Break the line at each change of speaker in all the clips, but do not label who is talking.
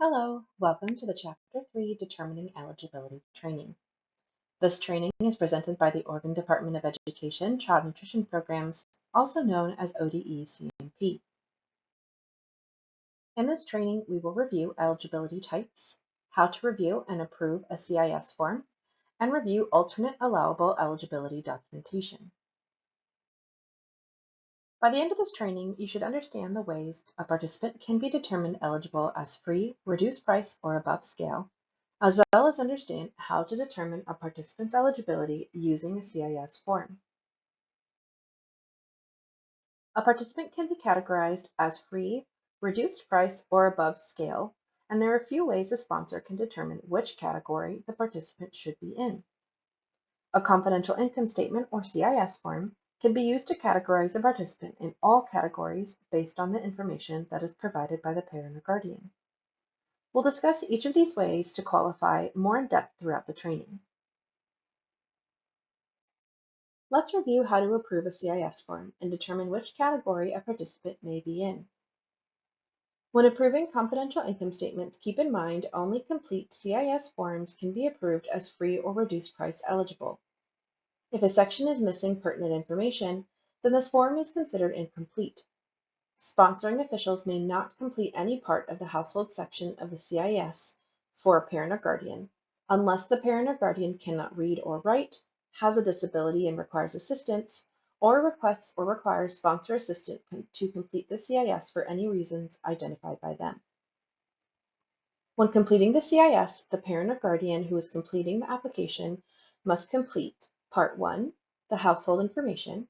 Hello, welcome to the Chapter 3 Determining Eligibility training. This training is presented by the Oregon Department of Education Child Nutrition Programs, also known as ODE-CNP. In this training, we will review eligibility types, how to review and approve a CIS form, and review alternate allowable eligibility documentation. By the end of this training, you should understand the ways a participant can be determined eligible as free, reduced price, or above scale, as well as understand how to determine a participant's eligibility using a CIS form. A participant can be categorized as free, reduced price, or above scale, and there are a few ways a sponsor can determine which category the participant should be in. A confidential income statement, or CIS form, can be used to categorize a participant in all categories based on the information that is provided by the parent or guardian. We'll discuss each of these ways to qualify more in depth throughout the training. Let's review how to approve a CIS form and determine which category a participant may be in. When approving confidential income statements, keep in mind only complete CIS forms can be approved as free or reduced price eligible. If a section is missing pertinent information, then this form is considered incomplete. Sponsoring officials may not complete any part of the household section of the CIS for a parent or guardian, unless the parent or guardian cannot read or write, has a disability and requires assistance, or requests or requires sponsor assistance to complete the CIS for any reasons identified by them. When completing the CIS, the parent or guardian who is completing the application must complete Part 1, the household information.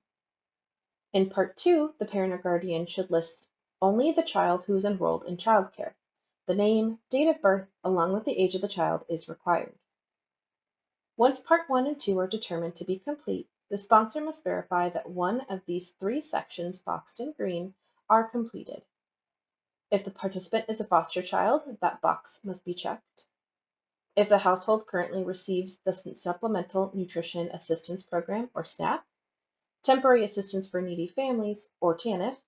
In Part 2, the parent or guardian should list only the child who is enrolled in childcare. The name, date of birth, along with the age of the child is required. Once Part 1 and 2 are determined to be complete, the sponsor must verify that one of these three sections boxed in green are completed. If the participant is a foster child, that box must be checked. If the household currently receives the Supplemental Nutrition Assistance Program, or SNAP, Temporary Assistance for Needy Families, or TANF,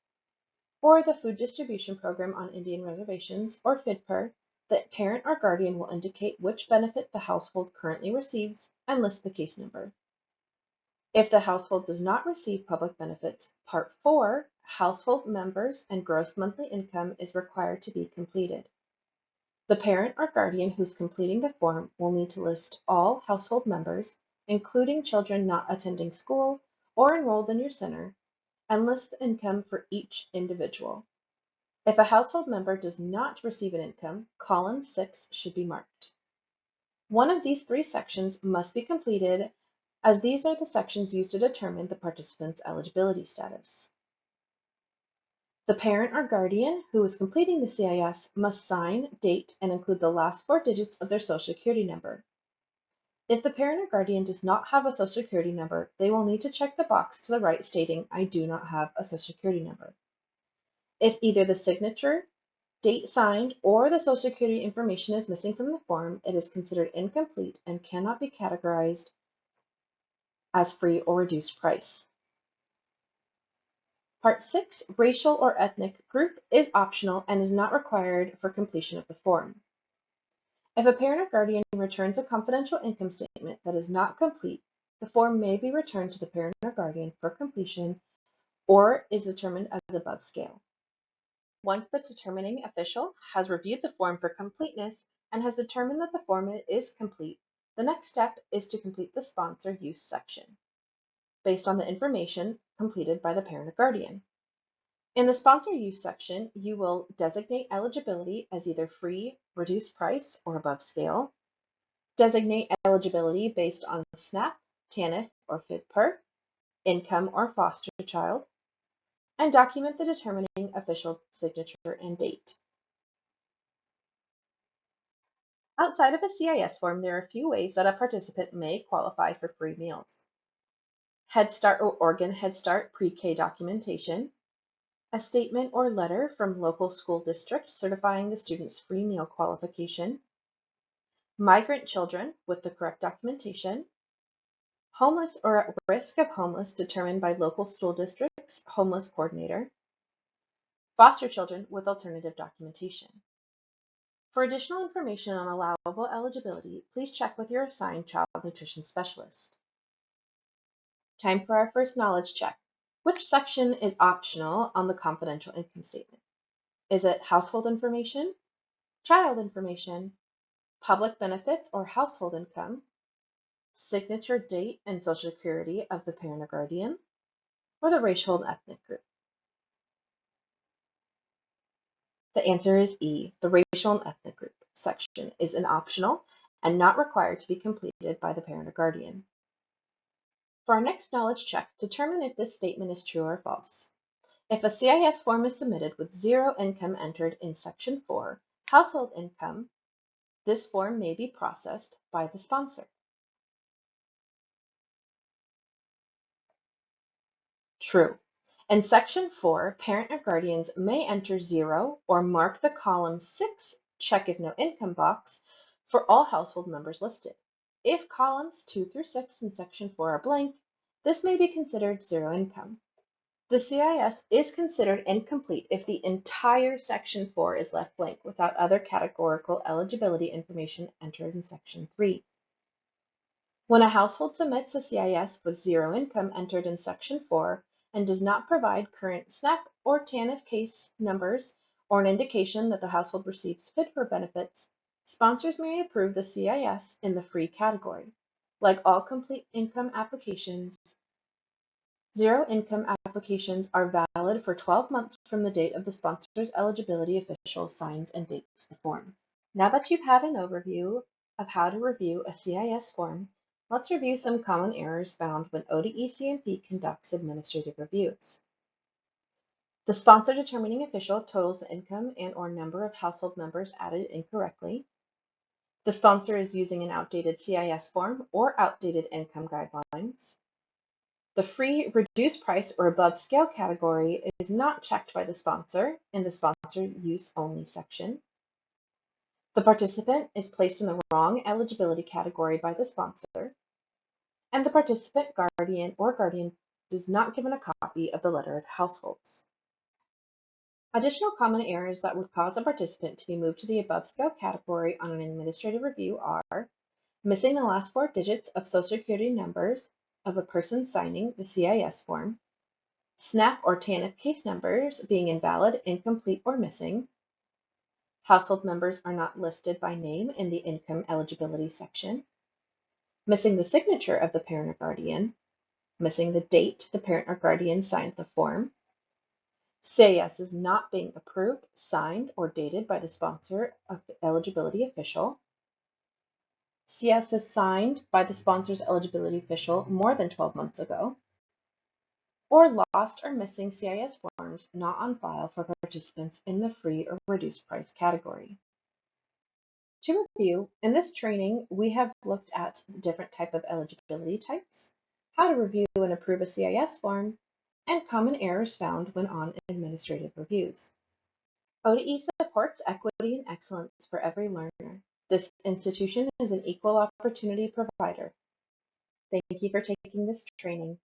or the Food Distribution Program on Indian Reservations, or FDPR, the parent or guardian will indicate which benefit the household currently receives and list the case number. If the household does not receive public benefits, Part 4, Household Members and Gross Monthly Income is required to be completed. The parent or guardian who's completing the form will need to list all household members, including children not attending school or enrolled in your center, and list the income for each individual. If a household member does not receive an income, column 6 should be marked. One of these three sections must be completed, as these are the sections used to determine the participant's eligibility status. The parent or guardian who is completing the CIS must sign, date, and include the last 4 digits of their Social Security number. If the parent or guardian does not have a Social Security number, they will need to check the box to the right stating, "I do not have a Social Security number." If either the signature, date signed, or the Social Security information is missing from the form, it is considered incomplete and cannot be categorized as free or reduced price. Part 6, Racial or Ethnic Group, is optional and is not required for completion of the form. If a parent or guardian returns a confidential income statement that is not complete, the form may be returned to the parent or guardian for completion or is determined as above scale. Once the determining official has reviewed the form for completeness and has determined that the form is complete, the next step is to complete the sponsor use section based on the information completed by the parent or guardian. In the sponsor use section, you will designate eligibility as either free, reduced price, or above scale, designate eligibility based on SNAP, TANF, or FDPR, income, or foster child, and document the determining official signature and date. Outside of a CIS form, there are a few ways that a participant may qualify for free meals. Head Start or Oregon Head Start pre-K documentation, a statement or letter from local school district certifying the student's free meal qualification, migrant children with the correct documentation, homeless or at risk of homeless determined by local school district's homeless coordinator, foster children with alternative documentation. For additional information on allowable eligibility, please check with your assigned child nutrition specialist. Time for our first knowledge check. Which section is optional on the confidential income statement? Is it household information, child information, public benefits or household income, signature date and social security of the parent or guardian, or the racial and ethnic group? The answer is E. The racial and ethnic group section is an optional and not required to be completed by the parent or guardian. For our next knowledge check, determine if this statement is true or false. If a CIS form is submitted with zero income entered in Section 4, household income, this form may be processed by the sponsor. True. In Section 4, parent or guardians may enter 0 or mark the column 6 check if no income box for all household members listed. If columns 2 through 6 in Section 4 are blank, this may be considered zero income. The CIS is considered incomplete if the entire Section 4 is left blank without other categorical eligibility information entered in Section 3. When a household submits a CIS with zero income entered in Section 4 and does not provide current SNAP or TANF case numbers or an indication that the household receives FIDFR benefits, sponsors may approve the CIS in the free category. Like all complete income applications, zero income applications are valid for 12 months from the date of the sponsor's eligibility official signs and dates the form. Now that you've had an overview of how to review a CIS form, let's review some common errors found when ODE-CMP conducts administrative reviews. The sponsor determining official totals the income and/or number of household members added incorrectly. The sponsor is using an outdated CIS form or outdated income guidelines. The free, reduced price, or above scale category is not checked by the sponsor in the sponsor use only section. The participant is placed in the wrong eligibility category by the sponsor, and the participant guardian or guardian is not given a copy of the letter of households. Additional common errors that would cause a participant to be moved to the above scale category on an administrative review are missing the last 4 digits of Social Security numbers of a person signing the CIS form, SNAP or TANF case numbers being invalid, incomplete, or missing, household members are not listed by name in the income eligibility section, missing the signature of the parent or guardian, missing the date the parent or guardian signed the form, CIS is not being approved, signed, or dated by the sponsor of the eligibility official, CIS is signed by the sponsor's eligibility official more than 12 months ago, or lost or missing CIS forms not on file for participants in the free or reduced price category. To review, in this training, we have looked at the different type of eligibility types, how to review and approve a CIS form, and common errors found when on administrative reviews. ODE supports equity and excellence for every learner. This institution is an equal opportunity provider. Thank you for taking this training.